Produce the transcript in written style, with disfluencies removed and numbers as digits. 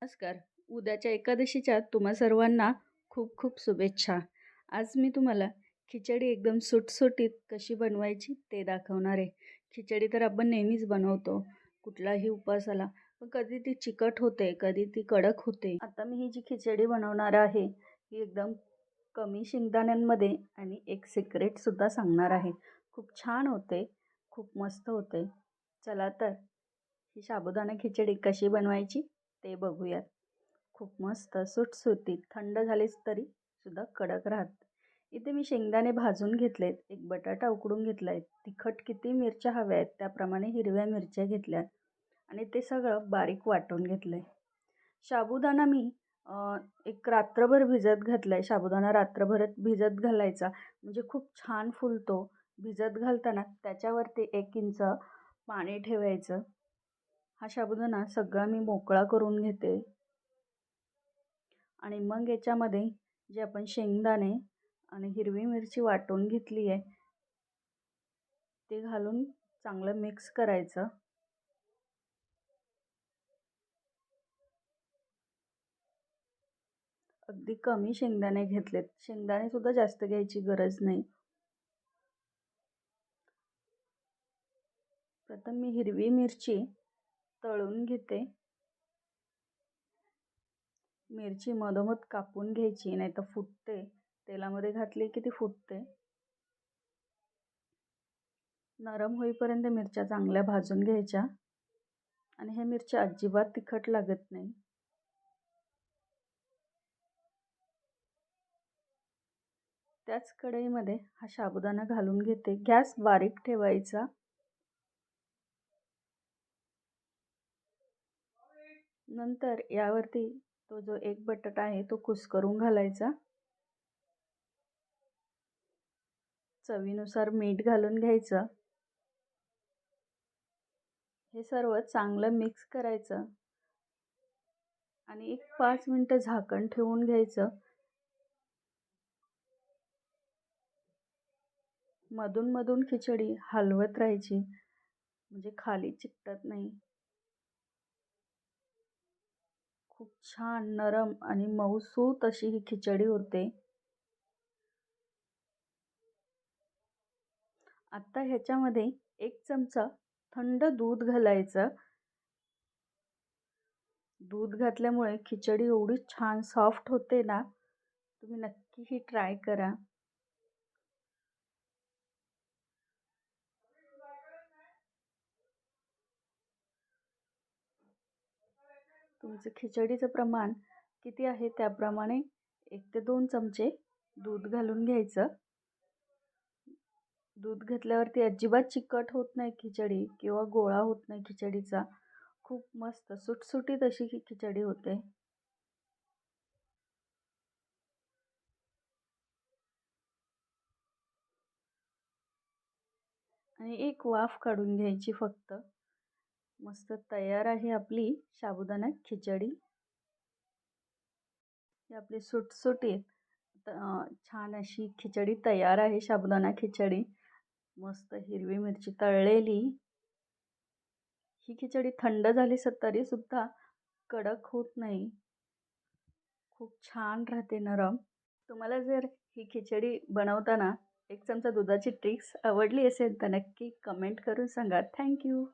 नमस्कार. उद्याच्या एकादशीच्या तुम्हा सर्वांना खूप खूप शुभेच्छा. आज मी तुम्हाला खिचडी एकदम सुटसुटीत कशी बनवायची ते दाखवणार आहे. खिचडी तर आपण नेहमीच बनवतो कुठलाही उपवासाला, पण कधी ती चिकट होते, कधी ती कडक होते. आता मी ही जी खिचडी बनवणार आहे ही एकदम कमी शेंगदाण्यांमध्ये आणि एक सिक्रेटसुद्धा सांगणार आहे. खूप छान होते, खूप मस्त होते. चला तर ही साबुदाणा खिचडी कशी बनवायची ते बघूयात. खूप मस्त सुटसुटीत थंड झालीच तरी सुद्धा कडक राहत. इथे मी शेंगदाणे भाजून घेतलेत, एक बटाटा उकडून घेतला आहे, तिखट किती मिरच्या हव्या आहेत त्याप्रमाणे हिरव्या मिरच्या घेतल्यात आणि ते सगळं बारीक वाटून घेतलं आहे. साबुदाणा मी एक रात्रभर भिजत घातला आहे. साबुदाणा रात्रभर भिजत घालायचा म्हणजे खूप छान फुलतो. भिजत घालताना त्याच्यावरती 1 इंच पाणी ठेवायचं. हा साबुदाणा सगळा मी मोकळा करून घेते आणि मग याच्यामध्ये जे आपण शेंगदाणे आणि हिरवी मिरची वाटून घेतली आहे ते घालून चांगलं मिक्स करायचं. अगदी कमी शेंगदाणे घेतलेत, शेंगदाणे सुद्धा जास्त घ्यायची गरज नाही. प्रथम मी हिरवी मिरची तळून घेते. मिरची मधोमध कापून घ्यायची नाही तर फुटते. तेलामध्ये घातली की ती फुटते. नरम होईपर्यंत मिरच्या चांगल्या भाजून घ्यायच्या आणि ह्या मिरच्या अजिबात तिखट लागत नाही. त्याच कढईमध्ये हा साबुदाणा घालून घेते. गॅस बारीक ठेवायचा. नंतर यावरती तो जो एक बटाटा आहे तो कुस्करून घालायचा. चवीनुसार मीठ घालून घ्यायचं. हे सर्व चांगलं मिक्स करायचं आणि एक 5 मिनटं झाकण ठेवून घ्यायचं. मधून मधून खिचडी हलवत राहायची म्हणजे खाली चिकटत नाही. खूप छान नरम आणि मऊसूत अशी ही खिचडी होते. आता ह्याच्यामध्ये 1 चमचा थंड दूध घालायचं. दूध घातल्यामुळे खिचडी एवढी छान सॉफ्ट होते ना, तुम्ही नक्की ही ट्राय करा. तुमचं खिचडीचं प्रमाण किती आहे त्याप्रमाणे 1 ते 2 चमचे दूध घालून घ्यायचं. दूध घातल्यावरती अजिबात चिकट होत नाही खिचडी किंवा गोळा होत नाही खिचडीचा. खूप मस्त सुटसुटीत अशी ही खिचडी होते. आणि एक वाफ काढून घ्यायची फक्त. मस्त तयार आहे आपली साबुदाणा खिचडी. ही आपली सुटसुटीत छान अशी खिचडी तयार आहे. साबुदाणा खिचडी मस्त हिरवी मिरची तळलेली. ही खिचडी थंड झाली तरीसुद्धा कडक होत नाही. खूप छान राहते नरम. तुम्हाला जर ही खिचडी बनवताना 1 चमचा दुधाची ट्रिक्स आवडली असेल तर नक्की कमेंट करून सांगा. थँक्यू.